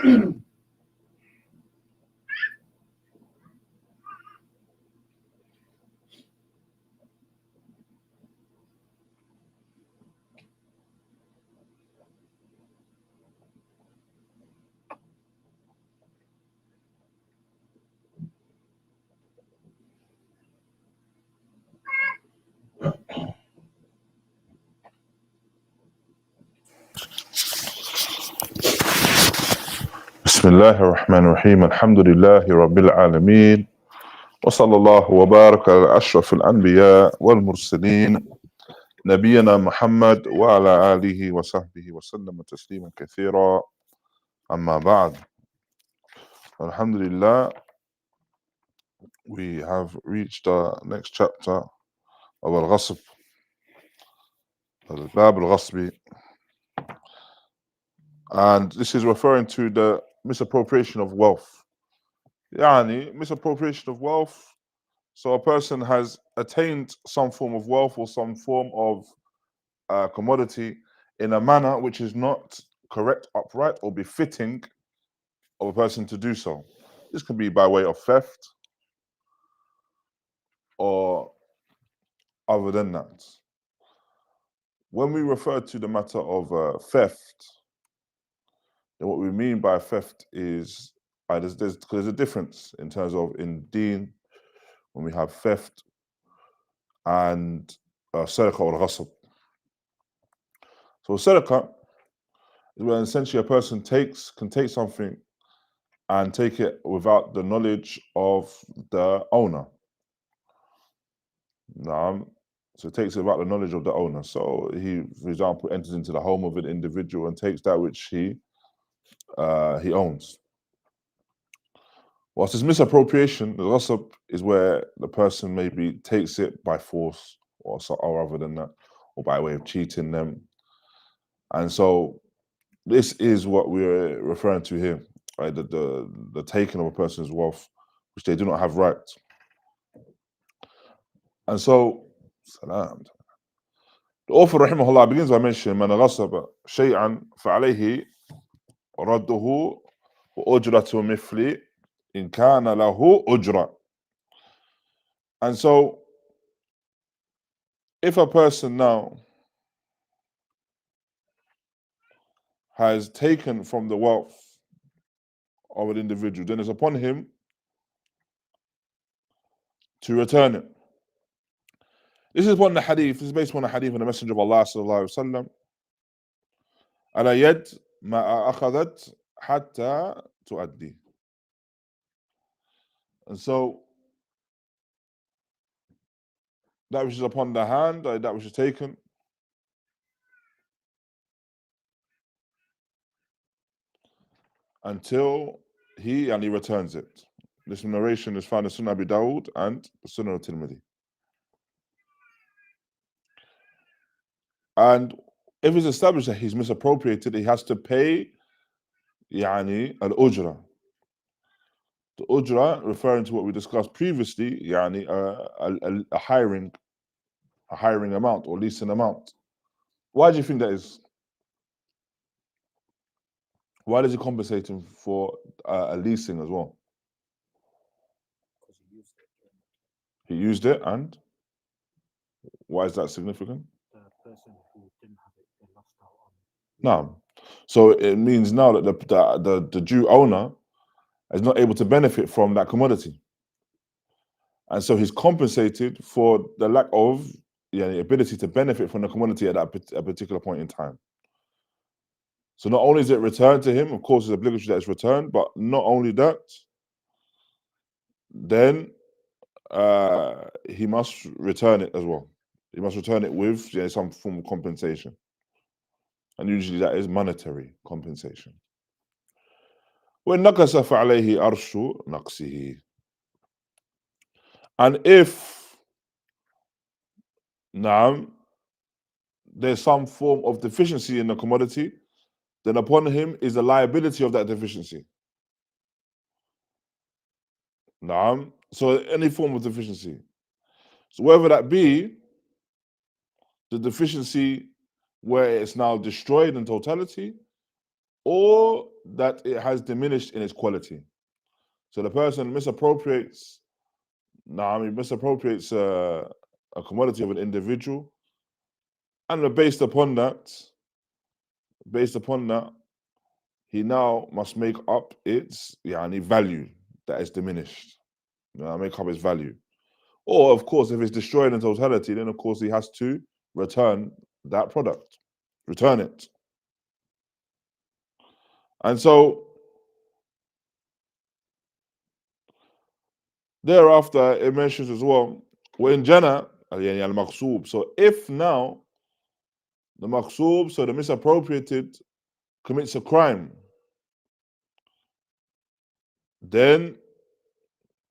بسم الله الرحمن الرحيم الحمد لله رب العالمين وصلى الله وبارك على أشرف الأنبياء والمرسلين نبينا محمد وعلى آله وصحبه وسلم تسليما كثيرا أما بعد. Alhamdulillah, we have reached the next chapter of al-Ghaṣb, al-Ghaṣb, and this is referring to the misappropriation of wealth. Misappropriation of wealth. So a person has attained some form of wealth or some form of commodity in a manner which is not correct, upright, or befitting of a person to do so. This can be by way of theft or other than that. When we refer to the matter of theft, then what we mean by theft is there's a difference in terms of in deen when we have theft and sarqa or ghasb. So sarqa is when essentially a person can take something and take it without the knowledge of the owner. So it takes it without the knowledge of the owner. So he, for example, enters into the home of an individual and takes that which he owns. Whilst it's misappropriation, the ghasb is where the person maybe takes it by force or other than that, or by way of cheating them. And so this is what we're referring to here, right? The taking of a person's wealth, which they do not have right. And so, the author raḥimahullah begins by mentioning man ghasaba shay'an fa'alayhi radduhu wa ujratu mithli in kana lahu ujra. And so if a person now has taken from the wealth of an individual, then it's upon him to return it. This is upon the hadith, this is based on the hadith of the Messenger of Allah sallallahu alaihi wasallam. Ala yad ma akhadat hatta tuaddi. And so that which is upon the hand, that which is taken, until he returns it. This narration is found in Sunnah Abi Dawud and Sunnah al-Tirmidhi. And if it's established that he's misappropriated, he has to pay al-ujra. The ujra, referring to what we discussed previously, a hiring amount or leasing amount. Why do you think that is? Why does he compensate him for a leasing as well? He used it, and why is that significant? The person who didn't have it, they lost out on. No. So it means now that the due owner is not able to benefit from that commodity. And so he's compensated for the lack of the ability to benefit from the commodity at a particular point in time. So not only is it returned to him, of course it's obligatory that it's returned, but not only that, then he must return it as well. He must return it with some form of compensation. And usually that is monetary compensation. وَإِن نَقَصَ فَعَلَيْهِ أَرْشُ نَقْصِهِ. And if there's some form of deficiency in the commodity, then upon him is the liability of that deficiency. So any form of deficiency. So whether that be the deficiency where it's now destroyed in totality, or that it has diminished in its quality. So the person misappropriates, misappropriates a commodity of an individual, and based upon that, he now must make up its value that is diminished. Make up its value. Or, of course, if it's destroyed in totality, then of course he has to return that product, return it. And so thereafter it mentions as well, when jana al-Maqdisī. So if now the Maqdisī, so the misappropriated, commits a crime, then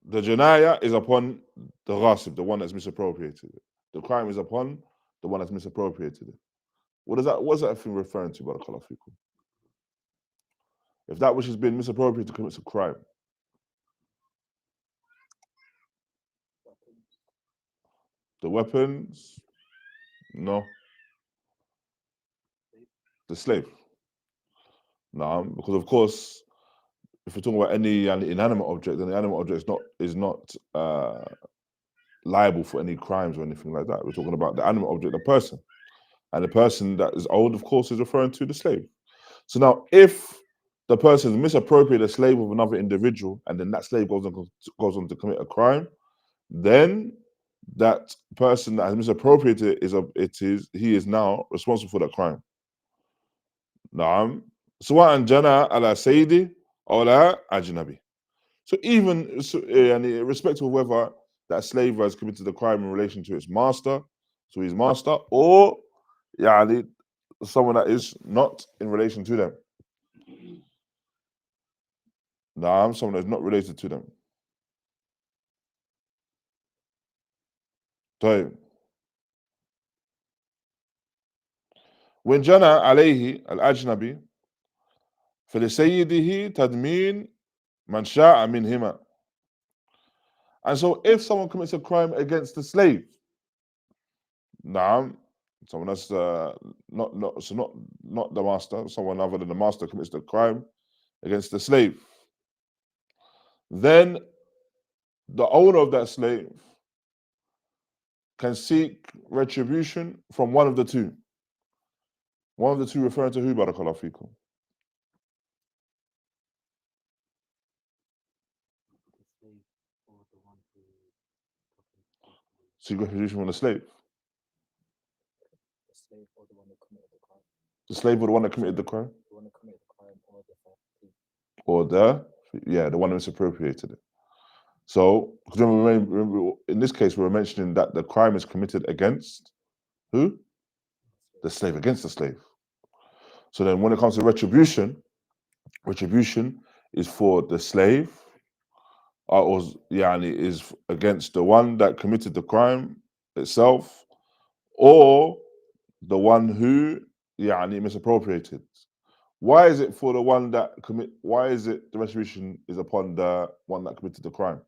the janaya is upon the Ghaṣb, the one that's misappropriated it. The crime is upon the one that's misappropriated it. What's that thing referring to, barakallahu fikum? If that which has been misappropriated commits a crime, the weapons, no. The slave. No, because of course, if we're talking about any inanimate object, then the animate object is not liable for any crimes or anything like that. We're talking about the animate object, the person. And the person that is owned, of course, is referring to the slave. So now, if the person misappropriated a slave of another individual, and then that slave goes on to commit a crime, then that person that has misappropriated he is now responsible for that crime. Naam. سواء جنى على سيدي أو على أجنبي. So even irrespective of whether that slave has committed the crime in relation to its master, to his master, or someone that is not in relation to them. Naam, someone that is not related to them. طيب. وإن جنى عليه الأجنبي فلسيده تدمين من شاء منهما. And so if someone commits a crime against the slave, someone that's not the master, someone other than the master commits the crime against the slave, then the owner of that slave can seek retribution from one of the two. One of the two referring to who, barakallahu fikum? Seek retribution from the slave. The slave or the one that committed the crime. The slave or the one that committed the crime? The one that committed the crime or the thief. Or the one who misappropriated it. So, remember, in this case, we were mentioning that the crime is committed against who? The slave, against the slave. So then when it comes to retribution is for the slave, is against the one that committed the crime itself, or the one who misappropriated. Why is it for the one that why is it the retribution is upon the one that committed the crime?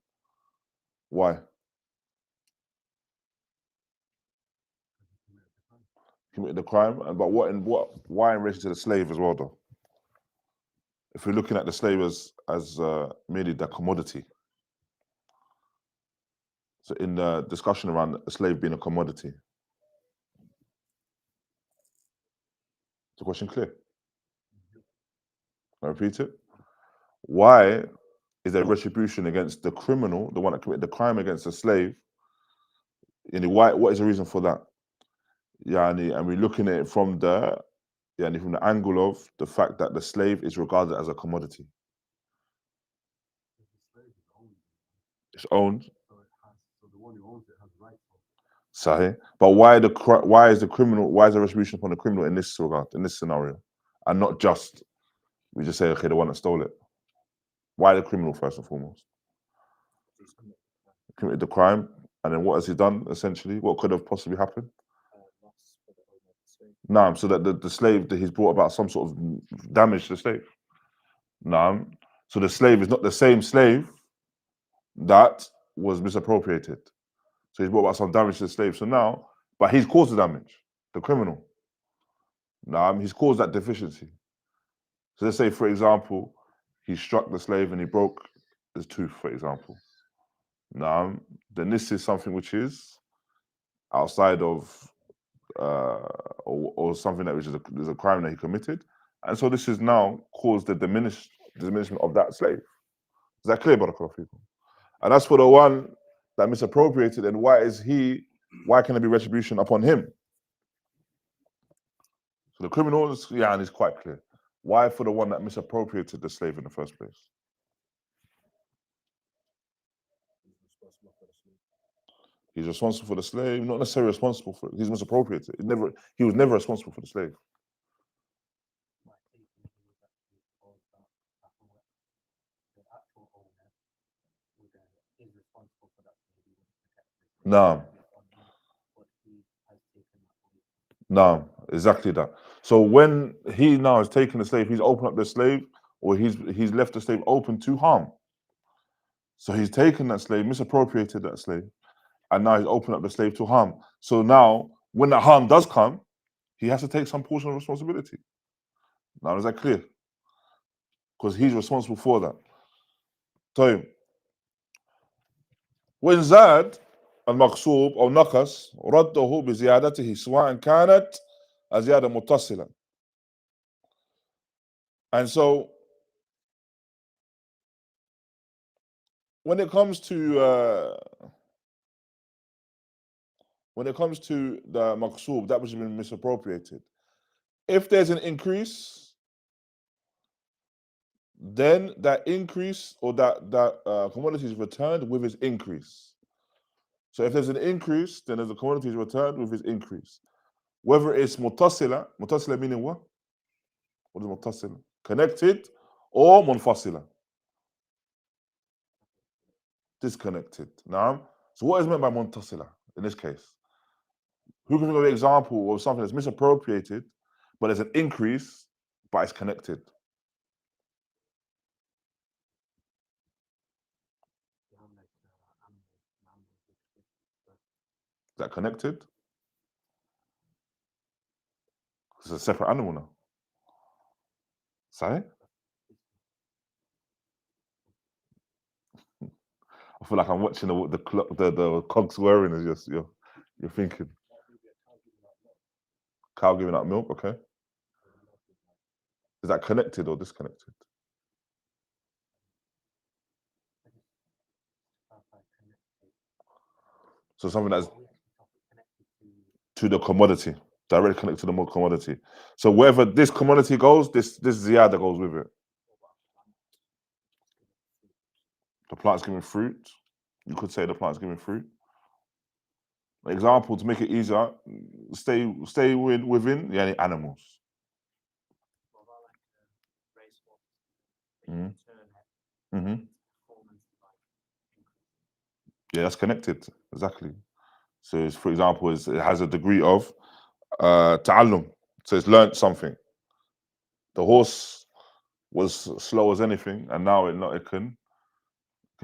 Why? Committed the crime, but why in relation to the slave as well, though? If we're looking at the slave as merely the commodity. So in the discussion around a slave being a commodity. Is the question clear? I repeat it. Why is there retribution against the criminal, the one that committed the crime against the slave? What is the reason for that? And we're looking at it from the angle of the fact that the slave is regarded as a commodity. It's owned. So the one who owns it has rights. Sahih. But why is the retribution upon the criminal in this regard, in this scenario? And not just, we just say, okay, the one that stole it. Why the criminal first and foremost? Committed the crime, and then what has he done, essentially? What could have possibly happened? Naam, so that the slave, that he's brought about some sort of damage to the slave. Naam. So the slave is not the same slave that was misappropriated. So he's brought about some damage to the slave. So now, but he's caused the damage, the criminal. Naam, he's caused that deficiency. So let's say, for example, he struck the slave and he broke his tooth, for example. Now, then this is something which is outside of or something that which is a crime that he committed, and so this is now caused the diminishment of that slave. Is that clear, Barakallahu Feekum? And that's for the one that misappropriated. And why can there be retribution upon him? So the criminal is quite clear. Why for the one that misappropriated the slave in the first place? He's responsible for the slave, not necessarily responsible for it. He's misappropriated. He was never responsible for the slave. No, exactly that. So when he now has taken the slave, he's opened up the slave, or he's left the slave open to harm. So he's taken that slave, misappropriated that slave, and now he's opened up the slave to harm. So now, when the harm does come, he has to take some portion of responsibility. Now, is that clear? Because he's responsible for that. So, when زاد المغصوب أو نقص رده بزيادته سواء كانت زيادة متصلة. And so, when it comes to the maqsoob, that which has been misappropriated, if there's an increase, then that increase or that commodity is returned with its increase. So if there's an increase, then the commodity is returned with its increase. Whether it's muttasila meaning what? What is muttasila? Connected, or munfasila? Disconnected. Now, so what is meant by muntasila in this case? Who can think of an example of something that's misappropriated, but there's an increase, but it's connected? Is that connected? It's a separate animal now. Sorry? I feel like I'm watching the cogs whirring as you're thinking. Cow giving out milk, okay. Is that connected or disconnected? So something that's to the commodity, directly connected to the commodity. So wherever this commodity goes, this ziyada goes with it. The plant's giving fruit. You could say the plant's giving fruit. An example to make it easier, stay within the animals. Mm-hmm. Yeah, that's connected, exactly. So it's, for example, it has a degree of ta'allum. So it's learned something. The horse was slow as anything, and now it can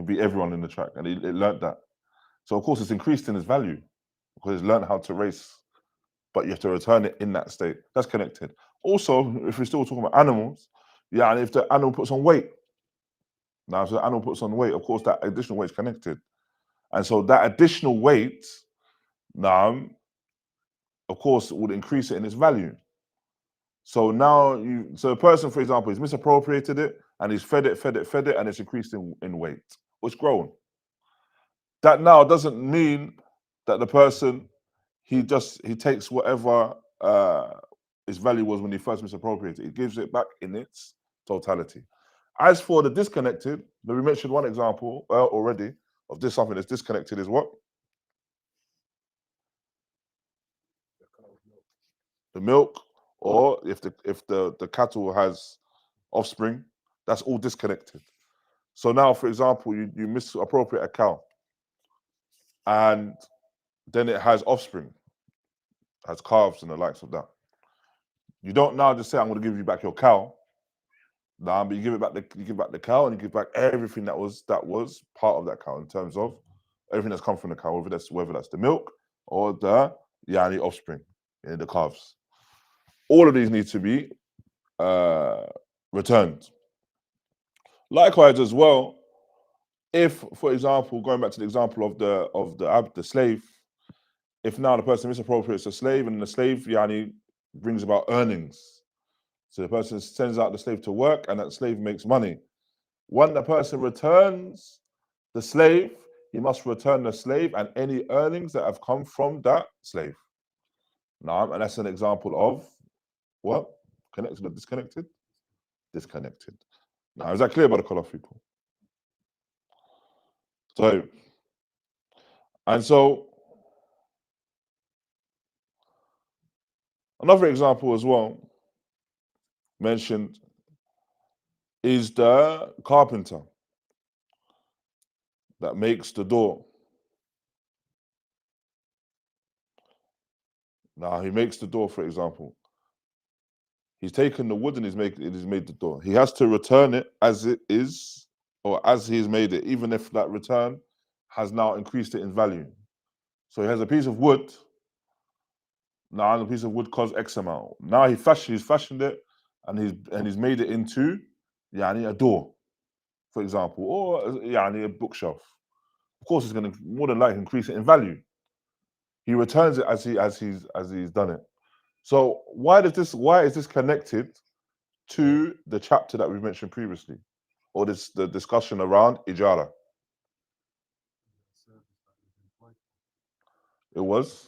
beat everyone in the track, and it learned that. So of course it's increased in its value because it's learned how to race, but you have to return it in that state. That's connected. Also, if we're still talking about animals, and if the animal puts on weight, now if the animal puts on weight, of course that additional weight is connected, and so that additional weight now, of course, would increase it in its value. So now a person, for example, he's misappropriated it and he's fed it, and it's increased in weight. It's grown. That now doesn't mean that the person he takes whatever its value was when he first misappropriated. He gives it back in its totality. As for the disconnected, we mentioned one example already of this, something that's disconnected is what? The milk, or if the cattle has offspring, that's all disconnected. So now, for example, you misappropriate a cow, and then it has offspring, has calves and the likes of that. You don't now just say, "I'm going to give you back your cow." Nah, but you give back the cow, and you give back everything that was part of that cow in terms of everything that's come from the cow, whether that's the milk or the offspring, the calves. All of these need to be returned. Likewise as well, if, for example, going back to the example of the slave, if now the person misappropriates a slave and the slave brings about earnings, so the person sends out the slave to work and that slave makes money. When the person returns the slave, he must return the slave and any earnings that have come from that slave. Now, and that's an example of what? Connected or disconnected? Disconnected. Now, is that clear by the call people? So, and so, another example as well mentioned is the carpenter that makes the door. Now, he makes the door, for example. He's taken the wood and he's made the door. He has to return it as it is, or as he's made it, even if that return has now increased it in value. So he has a piece of wood. Now the piece of wood costs X amount. Now he's fashioned it and he's made it into a door, for example, or a bookshelf. Of course, it's going to more than likely increase it in value. He returns it as he's done it. So why is this connected to the chapter that we mentioned previously, or the discussion around ijara? It was.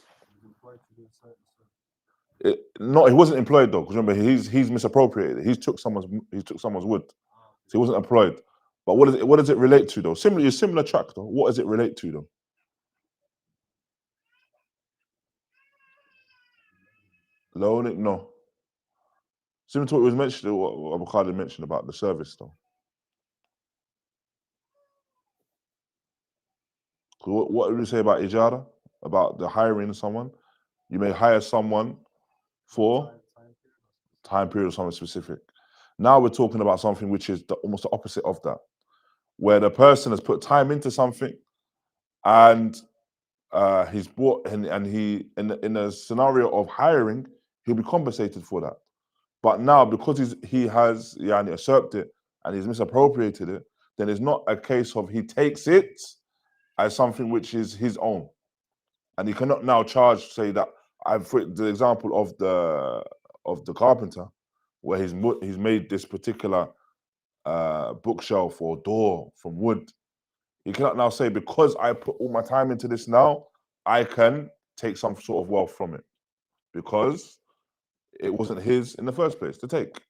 No, he wasn't employed though, because remember he's misappropriated. He took someone's wood, so he wasn't employed. But what does it relate to though? Similar track though. What does it relate to though? Loaning? No. Similar to what was mentioned, what Abu Khalid mentioned about the service though. What did we say about ijara? About the hiring someone? You may hire someone for time period or something specific. Now we're talking about something which is almost the opposite of that, where the person has put time into something and he's bought and he in a scenario of hiring, he'll be compensated for that. But now because he has usurped it and he's misappropriated it, then it's not a case of he takes it as something which is his own. And he cannot now charge, say that for the example of the carpenter, where he's made this particular bookshelf or door from wood. He cannot now say, because I put all my time into this now, I can take some sort of wealth from it, because it wasn't his in the first place to take.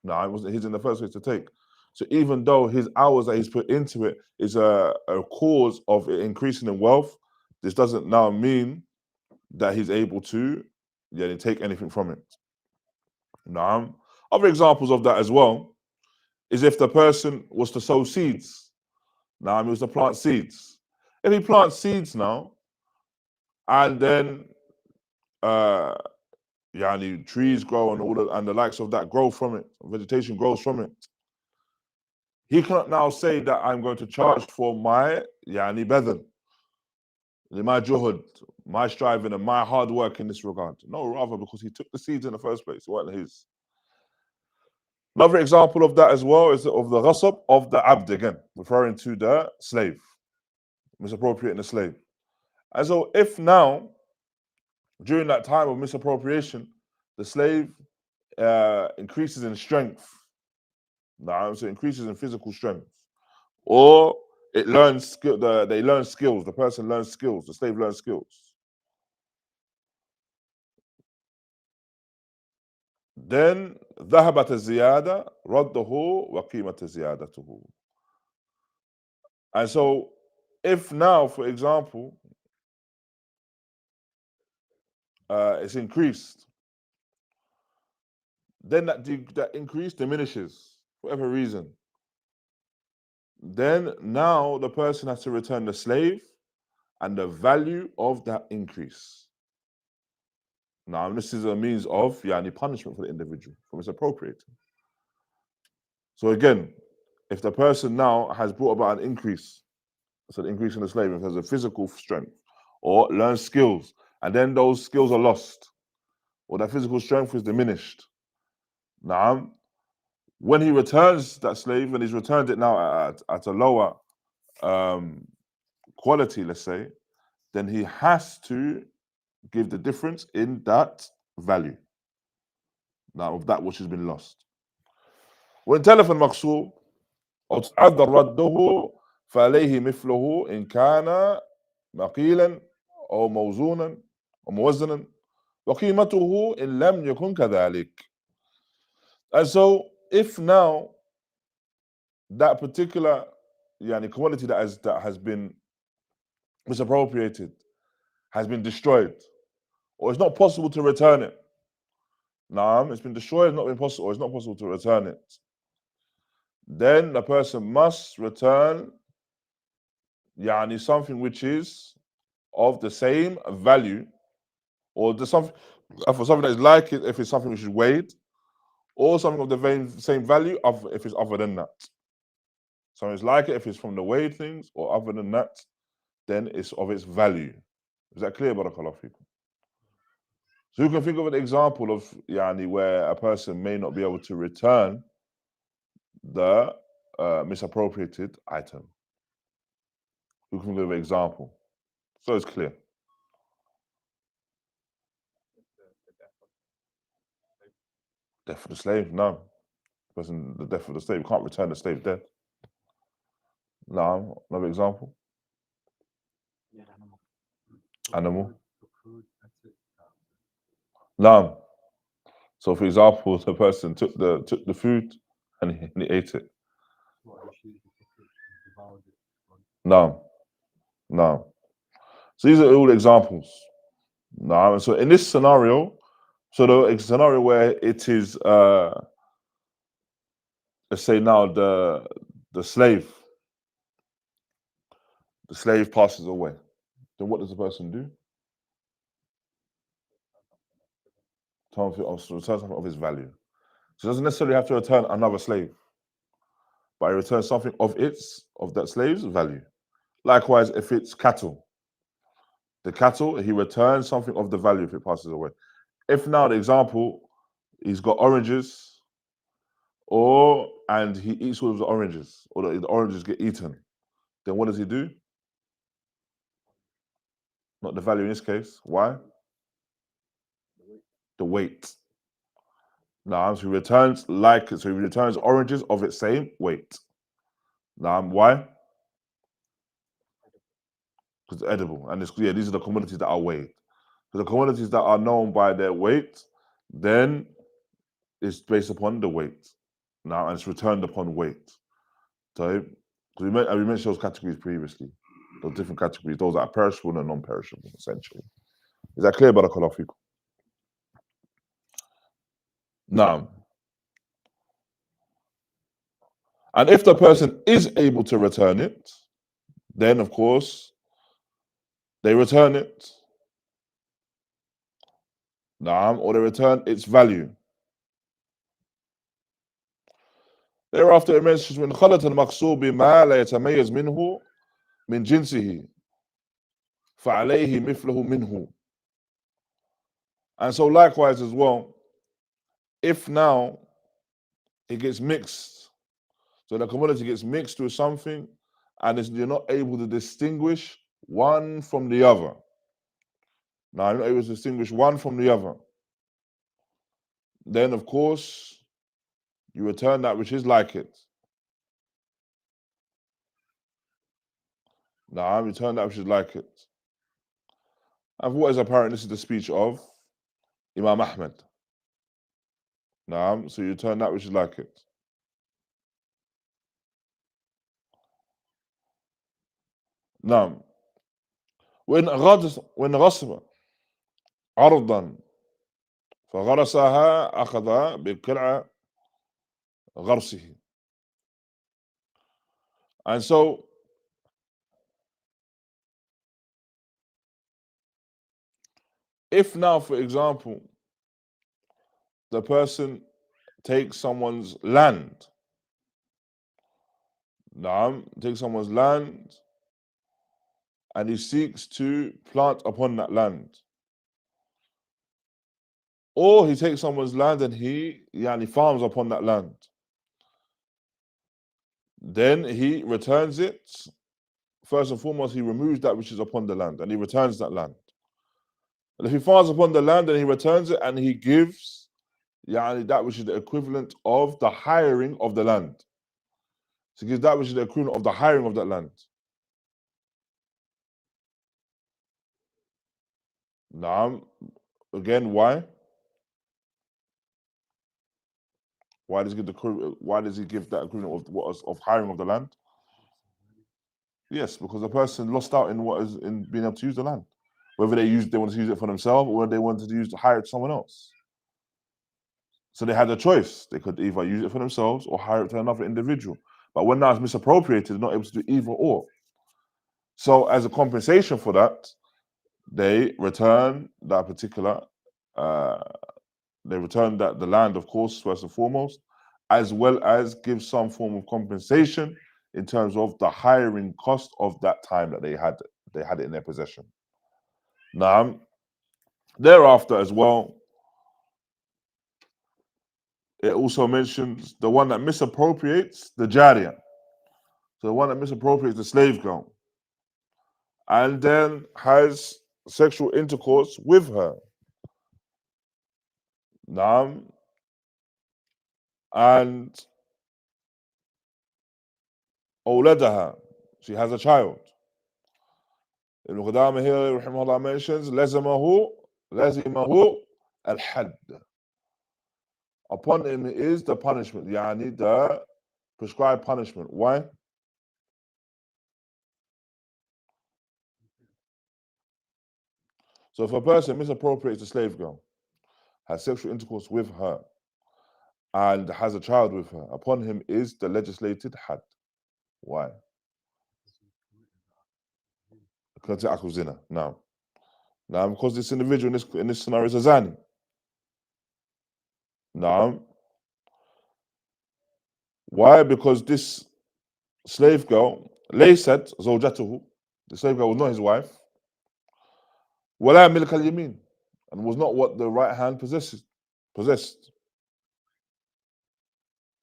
No, it wasn't his in the first place to take. So even though his hours that he's put into it is a cause of it increasing in wealth, this doesn't now mean that he's able to take anything from it. Now, other examples of that as well is if the person was to sow seeds. Now, he was to plant seeds. If he plants seeds now, and then trees grow and the likes of that grow from it, vegetation grows from it, he cannot now say that I'm going to charge for my badan, my juhud, my striving and my hard work in this regard. No, rather because he took the seeds in the first place, it wasn't his. Another example of that as well is of the ghasb of the abd, again, referring to the slave, misappropriating the slave. And so if now, during that time of misappropriation, the slave increases in strength, so it increases in physical strength, or it learns skill. They learn skills. The person learns skills. The slave learns skills. Then ذهبت الزيادة رده وقيمة زيادته. And so, if now, for example, it's increased, then that increase diminishes for whatever reason. Then now the person has to return the slave and the value of that increase. Now this is a means of punishment for the individual for misappropriating. So again, if the person now has brought about an increase, so the increase in the slave, if has a physical strength or learns skills, and then those skills are lost, or that physical strength is diminished. Now, when he returns that slave, and he's returned it now at a lower quality, let's say, then he has to give the difference in that value, now of that which has been lost. وإن تلف المغصوب أو تعذر رده فعليه مثله إن كان مقيلا أو موزونا أو موزنا وقيمته إن لم يكن كذلك. And so if now that particular commodity that has been misappropriated has been destroyed, or it's not possible to return it. It's been destroyed, it's not been possible, or it's not possible to return it. Then the person must return something which is of the same value, or for something that is like it if it's something which is weighed, or something of the same value if it's other than that. Something is like it if it's from the weighed things, or other than that, then it's of its value. Is that clear, Barakallahu Feekum? So you can think of an example of where a person may not be able to return the misappropriated item. You can give an example, so it's clear. Death of the slave, no. The death of the slave, you can't return the slave dead. No, another example. Animal. No. So for example, the person took the food and he ate it. No. So these are all examples. No. So in this scenario, the scenario where it is let's say now the slave passes away, then what does the person do? Return something of his value. So it doesn't necessarily have to return another slave, but he returns something of that slave's value. Likewise, if it's cattle, he returns something of the value if it passes away. If now, the example, he's got oranges, and he eats all of the oranges, or the oranges get eaten, then what does he do? Not the value in this case. Why? The weight. Now, so he returns oranges of its same weight. Now, why? Because it's edible, and these are the commodities that are weighed. So the commodities that are known by their weight, then it's based upon the weight. Now, and it's returned upon weight. So, we mentioned those categories previously. Those different categories, those that are perishable and non-perishable, essentially. Is that clear, Barakallahu Feekum? Now, and if the person is able to return it, then of course they return it. Or they return its value. Thereafter it mentions when خلط المقصود بما لا يتميز منه من جنسه فعليه مثله منه. And so likewise as well, if now it gets mixed, so the commodity gets mixed with something and you're not able to distinguish one from the other. Now you're not able to distinguish one from the other. Then of course you return that which is like it. Now return that which is like it. And for what is apparent, this is the speech of Imam Ahmed. So you return that which is like it. Now, when غصب عرضا فغرسها أخذ بقلع غرسه. And so if now, for example, the person takes someone's land, and he seeks to plant upon that land, or he takes someone's land and he farms upon that land, then he returns it. First and foremost, he removes that which is upon the land and he returns that land. And if he finds upon the land, then he returns it and he gives that which is the equivalent of the hiring of the land. So he gives that which is the equivalent of the hiring of that land. Now, again, why? Why does he give that equivalent of hiring of the land? Yes, because the person lost out in being able to use the land. Whether they wanted to use it for themselves or whether they wanted to hire it to someone else. So they had a choice. They could either use it for themselves or hire it to another individual. But when now it's misappropriated, they're not able to do either or. So as a compensation for that, they return that particular, the land, of course, first and foremost, as well as give some form of compensation in terms of the hiring cost of that time that they had it in their possession. Now, thereafter as well, it also mentions the one that misappropriates the jariyah. So the one that misappropriates the slave girl and then has sexual intercourse with her. Naam. And أولدها, she has a child. Ibn Qudāmah here, raḥimahullah, mentions لزمه الحد. Upon him is the punishment, the prescribed punishment. Why? So if a person misappropriates a slave girl, has sexual intercourse with her, and has a child with her, upon him is the legislated had. Why? Now, because this individual in this scenario is a zani. Now, why? Because this slave girl, laysat zawjatuhu, the slave girl was not his wife, wala milk al-yamin, and was not what the right hand possessed.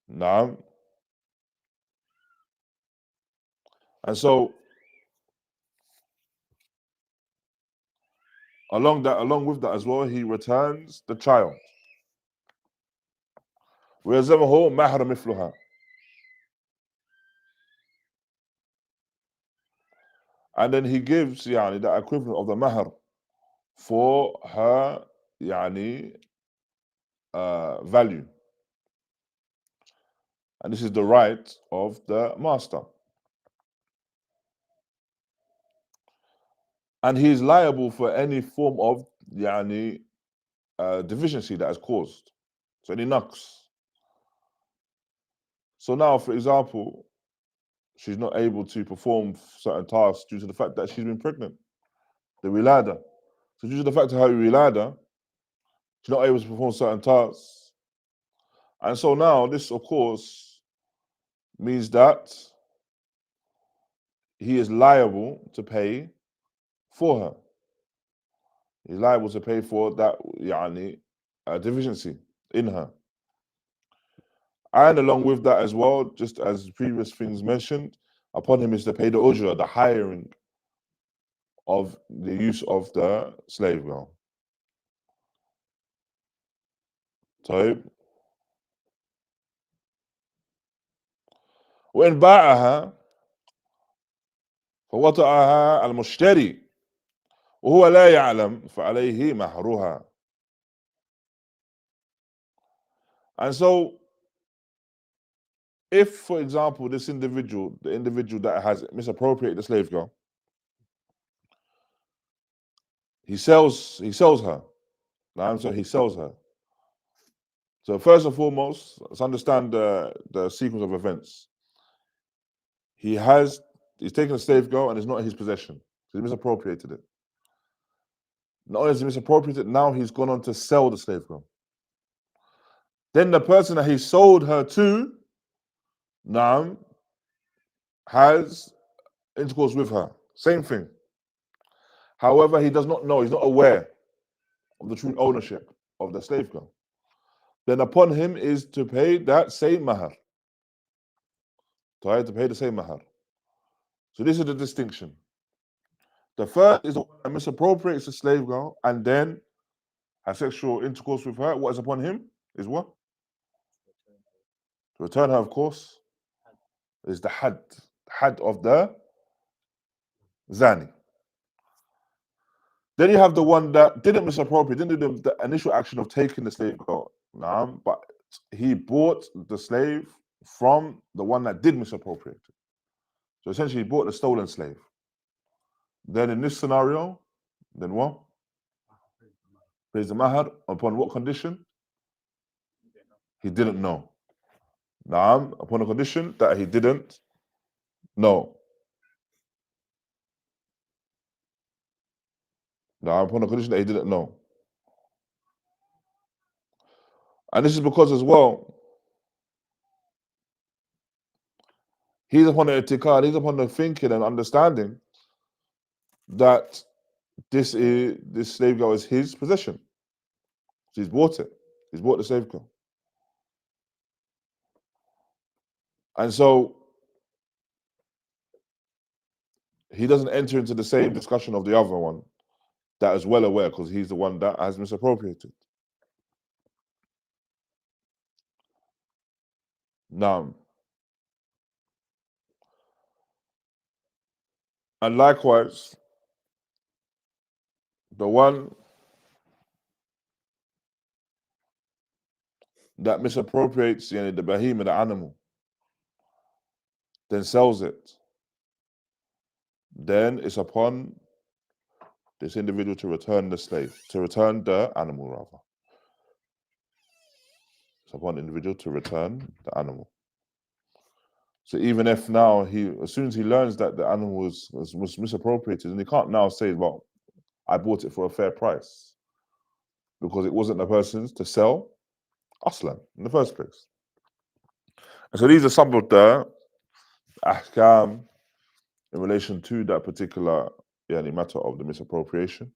Now, and so along with that as well, he returns the child. ويلزمه مهر مثلها. And then he gives the equivalent of the mahr for her value. And this is the right of the master. And he is liable for any form of deficiency that is caused. So any naqs. So now, for example, she's not able to perform certain tasks due to the fact that she's been pregnant. The wilada. So due to the fact of her wilada, she's not able to perform certain tasks. And so now this, of course, means that he is liable to pay for her. He's liable to pay for that deficiency in her. And along with that as well, just as previous things mentioned, upon him is to pay the ujra, the hiring of the use of the slave girl. طيب. وإن باعها فوطأها المشتري وهو لا يعلم فعليه مهرها. And so, if, for example, the individual that has misappropriated the slave girl, he sells her. So he sells her. So first and foremost, let's understand the sequence of events. He's taken a slave girl and it's not in his possession. So he misappropriated it. Not only has he misappropriated it, now he's gone on to sell the slave girl. Then the person that he sold her to now has intercourse with her. Same thing. However, he does not know, he's not aware of the true ownership of the slave girl. Then upon him is to pay that same mahar. to pay the same mahar. So this is the distinction. The first is the one that misappropriates the slave girl and then has sexual intercourse with her. What is upon him is what? To return her, of course, is the had of the zani. Then you have the one that didn't misappropriate, didn't do the initial action of taking the slave girl, but he bought the slave from the one that did misappropriate it. So essentially, he bought the stolen slave. Then in this scenario, then what? Pays the mahar upon what condition? He didn't know. Upon a condition that he didn't know. Upon a condition that he didn't know. And this is because as well, he's upon the i'tiqad, he's upon the thinking and understanding that this slave girl is his possession. So he's bought it. He's bought the slave girl. And so he doesn't enter into the same discussion of the other one that is well aware, because he's the one that has misappropriated. Now, and likewise, the one that misappropriates the behemoth, the animal, then sells it, then it's upon this individual to return the slave, to return the animal rather. It's upon the individual to return the animal. So even if now as soon as he learns that the animal was misappropriated, and he can't now say, well, I bought it for a fair price, because it wasn't the person's to sell aslan in the first place. And so these are some of the ahkam in relation to that particular matter of the misappropriation.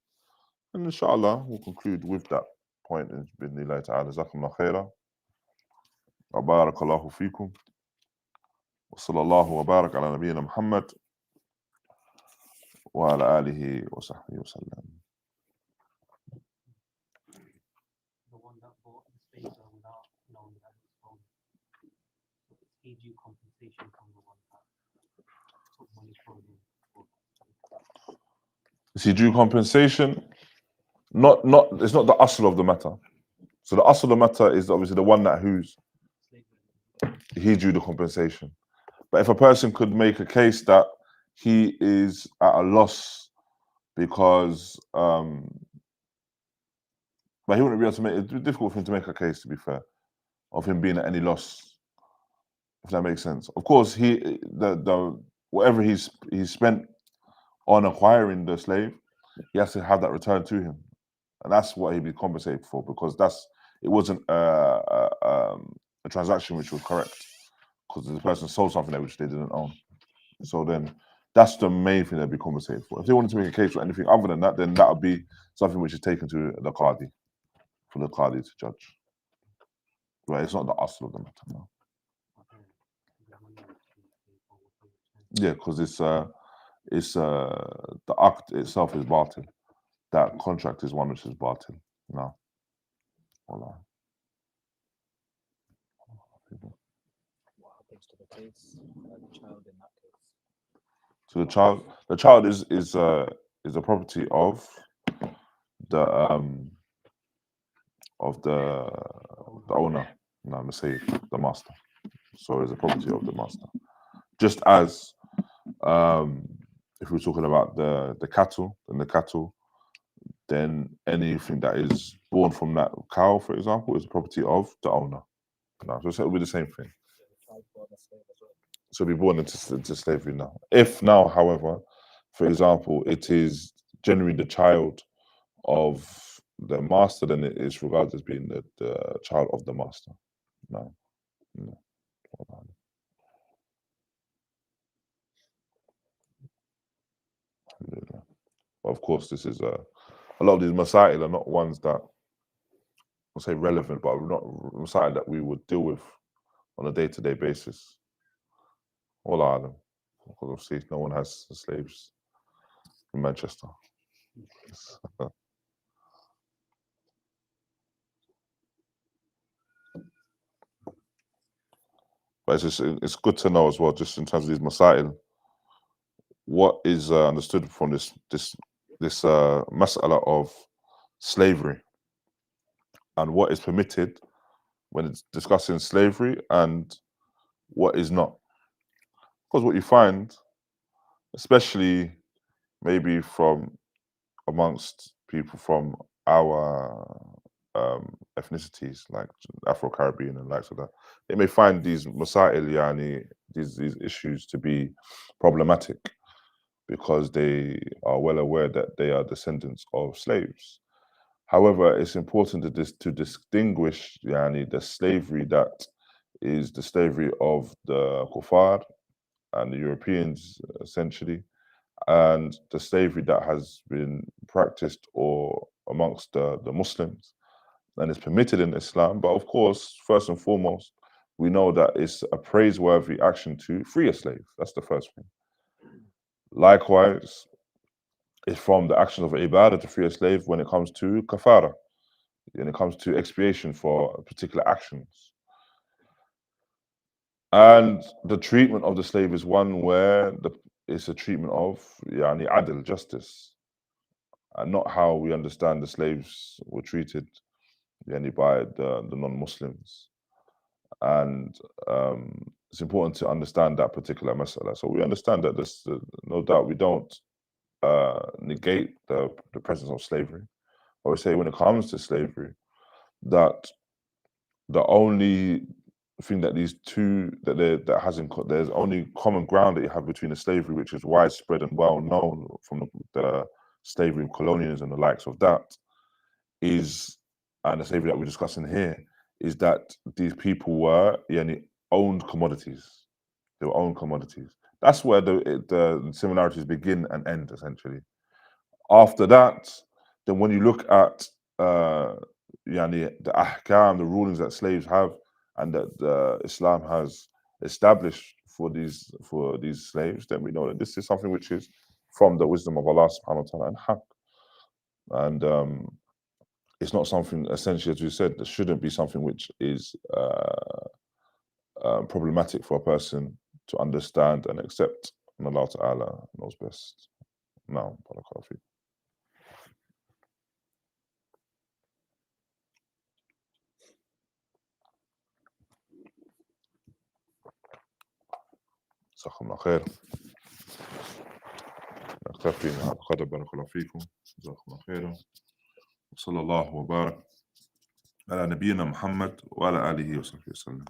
And inshallah, we'll conclude with that point. In bi'idhnillahi ta'ala. Jazakumullah khaira. Wa barakallahu feekum. Wa sallallahu wa barak ala nabiyyina Muhammad wa ala alihi wa sahbihi wa sallam. The one that bought the slave girl without knowing that it was stolen. So it's he due compensation from the one that took money from him. Is he due compensation? It's not the asl of the matter. So the asl of the matter is obviously the one that he due the compensation. But if a person could make a case that he is at a loss because but he wouldn't be able to make it difficult for him to make a case, to be fair, of him being at any loss, if that makes sense. Of course, whatever he's spent on acquiring the slave, he has to have that returned to him, and that's what he'd be compensated for, because it wasn't a transaction which was correct, because the person sold something that which they didn't own. So then that's the main thing they'd be compensated for. If they wanted to make a case for anything other than that, then that would be something which is taken to the qadi, for the qadi to judge. Right? It's not the asl of the matter now. Yeah, because it's the act itself is batil. That contract is one which is batil. No. Wallah. What happens to the case, the child in that case? So the child is a property of the owner, no, say the master. So it's a property of the master. Just as if we're talking about the cattle, then anything that is born from that cow, for example, is a property of the owner. No, so it'll be the same thing. So be born into slavery now. If now, however, for example, it is generally the child of the master, then it is regarded as being the child of the master. No. But of course, this is a lot of these masail are not ones that I'll say relevant, but not masail that we would deal with on a day-to-day basis. Wallah alam. Because obviously no one has slaves in Manchester. But it's good to know as well, just in terms of these masail, what is understood from this mas'ala of slavery, and what is permitted when it's discussing slavery and what is not. Because what you find, especially maybe from amongst people from our ethnicities, like Afro-Caribbean and likes of that, they may find these masail, yani, these issues to be problematic because they are well aware that they are descendants of slaves. However, it's important to distinguish yani, the slavery that is the slavery of the kuffar and the Europeans, essentially, and the slavery that has been practiced or amongst the Muslims and is permitted in Islam. But of course, first and foremost, we know that it's a praiseworthy action to free a slave. That's the first thing. Likewise, it's from the action of ibadah to free a slave when it comes to kafara, when it comes to expiation for particular actions. And the treatment of the slave is one where it's a treatment of yani adl, justice, and not how we understand the slaves were treated yani by the non-Muslims. And it's important to understand that particular mas'ala. So we understand that this, no doubt, we don't negate the presence of slavery. But we say when it comes to slavery, that the only thing that these two there's only common ground that you have between the slavery, which is widespread and well known from the slavery of colonialism and the likes of that, is, and the slavery that we're discussing here, is that these people were owned commodities. They were owned commodities. That's where the similarities begin and end, essentially. After that, then when you look at the ahkam, the rulings that slaves have, and that Islam has established for these slaves, then we know that this is something which is from the wisdom of Allah subhanahu wa ta'ala and haqq. And it's not something, essentially, as we said, there shouldn't be something which is problematic for a person to understand and accept. And Allah Ta'ala knows best. Now, barakallahu feek. جزاكم الله خير. نكتفي مع القدر. بارك الله فيكم. جزاكم الله خيرا. وصلى الله وبارك على نبينا محمد وعلى آله وصحبه وسلم.